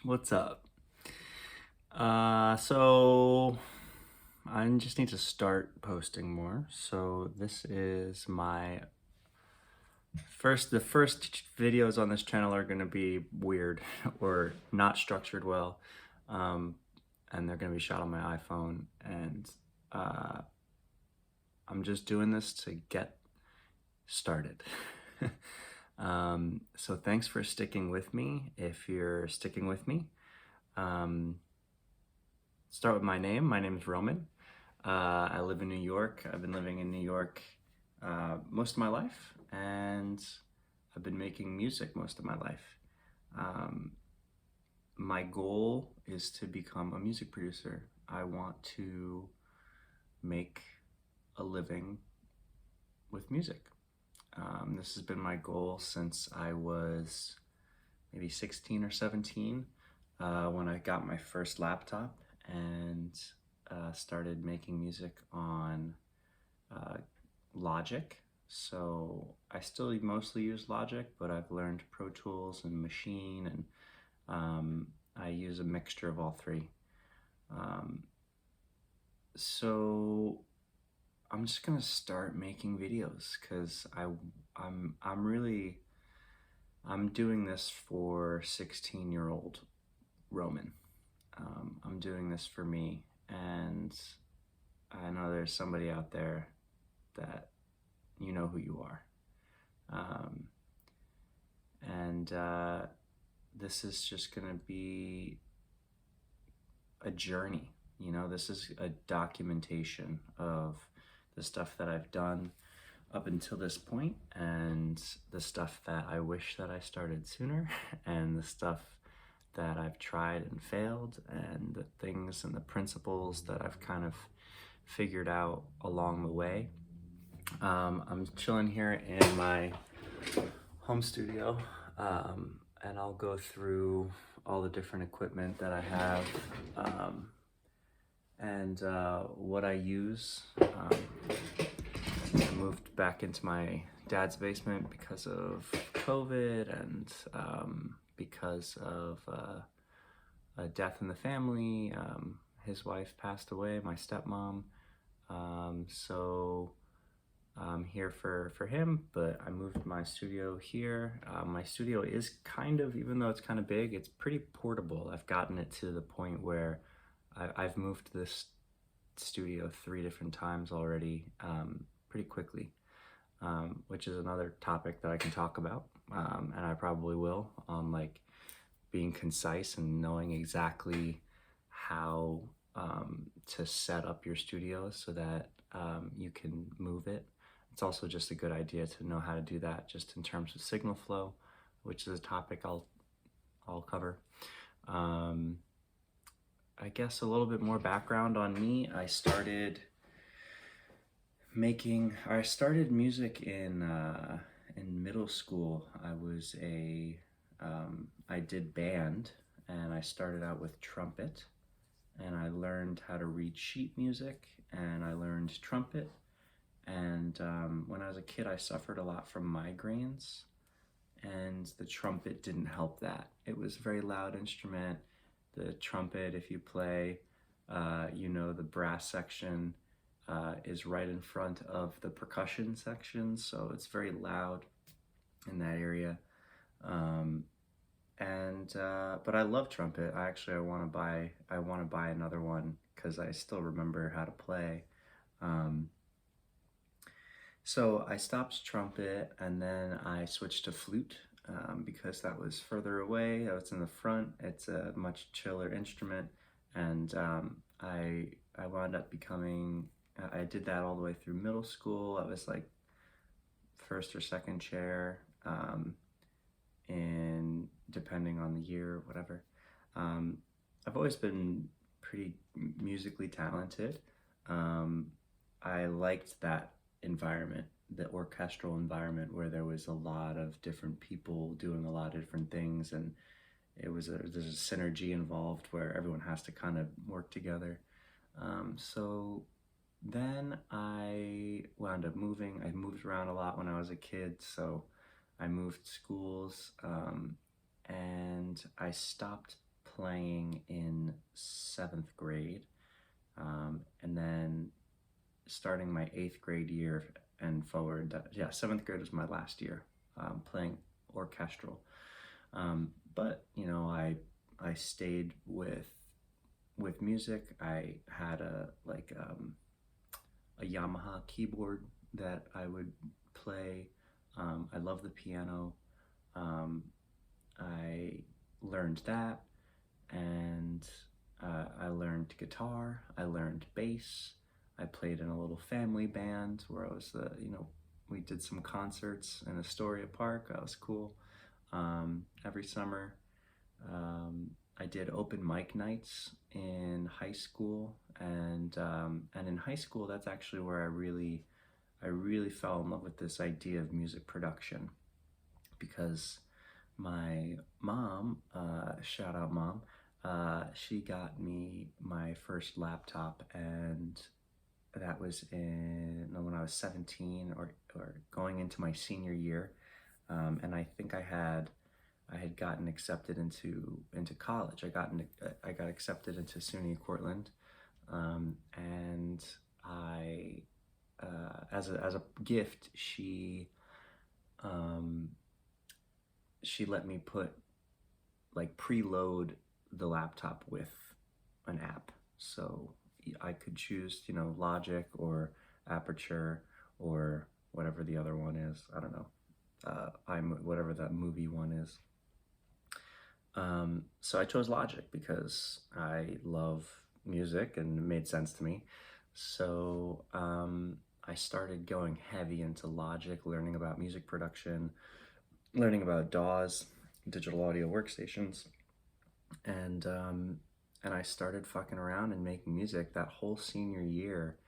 What's up? So I just need to start posting more. So this is my the first videos on this channel are going to be weird or not structured well. Um, and they're going to be shot on my iPhone. And uh, I'm just doing this to get started. So thanks for sticking with me. If you're sticking with me, um, start with my name. My name is Roman. I live in New York. I've been living in New York most of my life, and I've been making music most of my life. Um, my goal is to become a music producer. I want to make a living with music. This has been my goal since I was maybe 16 or 17 when I got my first laptop and started making music on uh, Logic. So I still mostly use Logic, but I've learned Pro Tools and Machine, and I use a mixture of all three. Um, so I'm just gonna start making videos because I'm really I'm doing this for 16-year-old Roman. I'm doing this for me, and I know there's somebody out there that you know who you are. Um, and this is just going to be a journey. This is a documentation of the stuff that I've done up until this point, and the stuff that I wish that I started sooner, and the stuff that I've tried and failed, and the things and the principles that I've kind of figured out along the way. I'm chilling here in my home studio, and I'll go through all the different equipment that I have, and what I use. I moved back into my dad's basement because of COVID and because of a death in the family. His wife passed away, my stepmom. So I'm here for him, but I moved my studio here. My studio is kind of, even though it's kind of big, it's pretty portable. I've gotten it to the point where I've moved this studio 3 different times already, pretty quickly, which is another topic that I can talk about, and I probably will, on like being concise and knowing exactly how to set up your studio so that you can move it. It's also just a good idea to know how to do that just in terms of signal flow, which is a topic I'll cover. Um, I guess a little bit more background on me. I started music in middle school. I did band, and I started out with trumpet, and I learned how to read sheet music, and I learned trumpet. And when I was a kid, I suffered a lot from migraines, and the trumpet didn't help that. It was a very loud instrument. The trumpet, if you play, the brass section is right in front of the percussion section, so it's very loud in that area. Um, and But I love trumpet. I want to buy another one because I still remember how to play. Um, so I stopped trumpet, and then I switched to flute because that was further away. It's in the front. It's a much chiller instrument, and I wound up becoming. I did that all the way through middle school. I was like first or second chair, in depending on the year, whatever. Um, I've always been pretty musically talented. Um, I liked that environment, the orchestral environment where there was a lot of different people doing a lot of different things, and there's a synergy involved where everyone has to kind of work together. So then I wound up moving. I moved around a lot when I was a kid, so I moved schools, and I stopped playing in 7th grade, and then starting my 8th grade year and forward. Yeah, 7th grade was my last year playing orchestral. But you know, I stayed with music. I had a Yamaha keyboard that I would play. I love the piano. Um, I learned that, and I learned guitar. I learned bass. I played in a little family band where I was we did some concerts in Astoria Park. That was cool. Every summer. I did open mic nights in high school, and in high school, that's actually where I really fell in love with this idea of music production, because my mom, shout out mom, she got me my first laptop, and that was when I was 17, or going into my senior year, and I think I had gotten accepted into college. I got accepted into SUNY Cortland, and I as a gift, um, she let me preload the laptop with an app, so I could choose Logic or Aperture or whatever the other one is. I don't know. Whatever that movie one is. So I chose Logic because I love music and it made sense to me. So I started going heavy into Logic, learning about music production, learning about DAWs, digital audio workstations, and I started fucking around and making music that whole senior year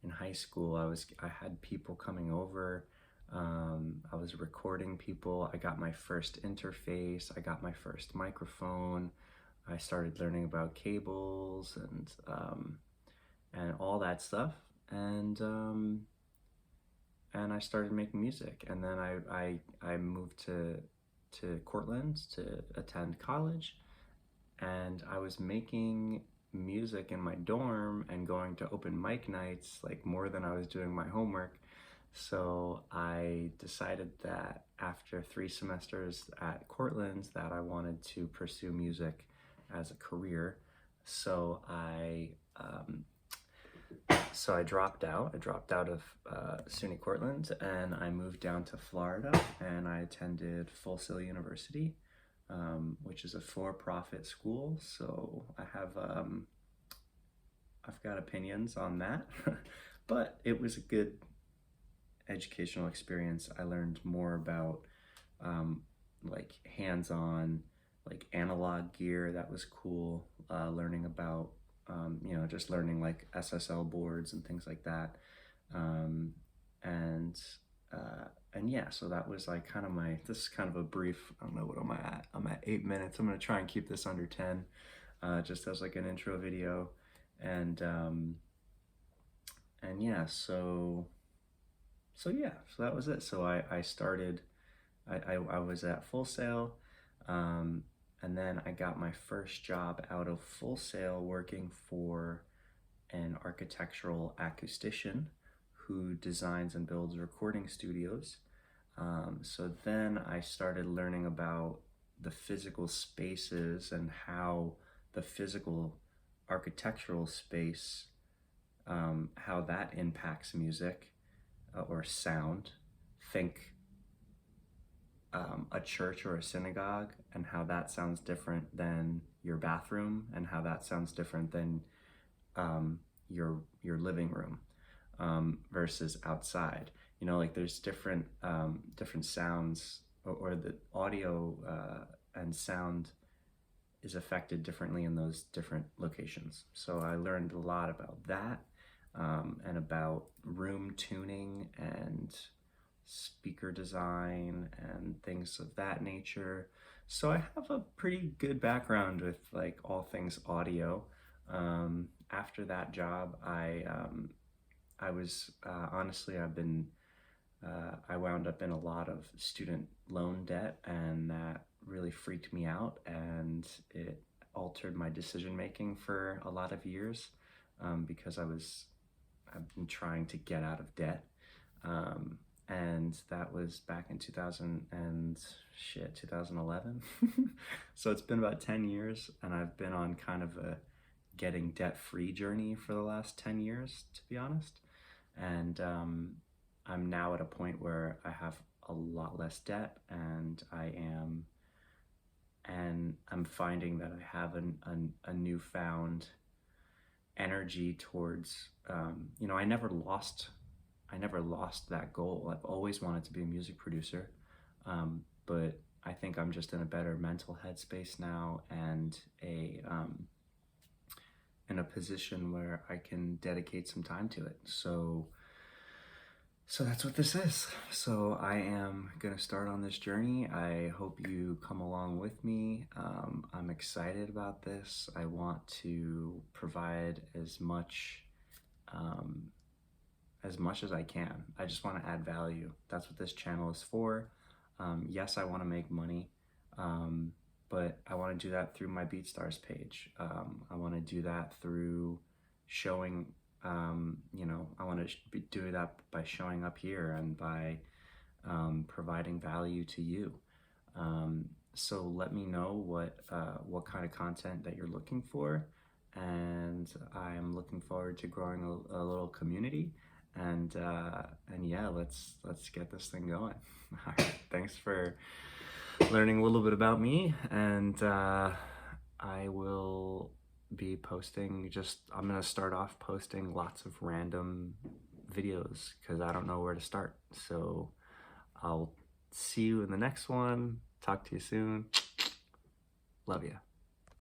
in high school. I had people coming over. I was recording people. I got my first interface. I got my first microphone. I started learning about cables and all that stuff. And I started making music. And then I moved to Cortland to attend college. And I was making music in my dorm and going to open mic nights like more than I was doing my homework. So I decided that after 3 semesters at Cortland that I wanted to pursue music as a career. So I dropped out. I dropped out of SUNY Cortland, and I moved down to Florida, and I attended Full Sail University, which is a for-profit school. So I've got opinions on that, but it was a good educational experience. I learned more about hands-on, analog gear. That was cool. Learning about just learning SSL boards and things like that. And yeah, so that was kind of this is kind of a brief, I don't know, what am I at? I'm at 8 minutes. I'm gonna try and keep this under 10, just as an intro video. And yeah, so that was it. So I started, I was at Full Sail, and then I got my first job out of Full Sail working for an architectural acoustician who designs and builds recording studios. So then I started learning about the physical spaces and how the physical architectural space, how that impacts music or sound. Think a church or a synagogue, and how that sounds different than your bathroom, and how that sounds different than your living room versus outside. There's different sounds, or the audio and sound is affected differently in those different locations. So I learned a lot about that, and about room tuning and speaker design and things of that nature. So I have a pretty good background with all things audio. After that job, I was honestly, I wound up in a lot of student loan debt, and that really freaked me out, and it altered my decision making for a lot of years, because I've been trying to get out of debt. Um, and that was back in 2011. So it's been about 10 years, and I've been on kind of a getting debt free journey for the last 10 years, to be honest. And I'm now at a point where I have a lot less debt, and I'm finding that I have a newfound energy towards, I never lost that goal. I've always wanted to be a music producer, but I think I'm just in a better mental headspace now, and in a position where I can dedicate some time to it. So that's what this is. So I am gonna start on this journey. I hope you come along with me. I'm excited about this. I want to provide um, as much as I can. I just want to add value. That's what this channel is for. Yes, I want to make money, but I want to do that through my BeatStars page. I want to do that through showing, I want to be doing that by showing up here and by providing value to you. So let me know what kind of content that you're looking for, and I'm looking forward to growing a little community. And yeah, let's get this thing going. All right, thanks for learning a little bit about me, and I will be posting, I'm gonna start off posting lots of random videos because I don't know where to start. So I'll see you in the next one. Talk to you soon. Love ya.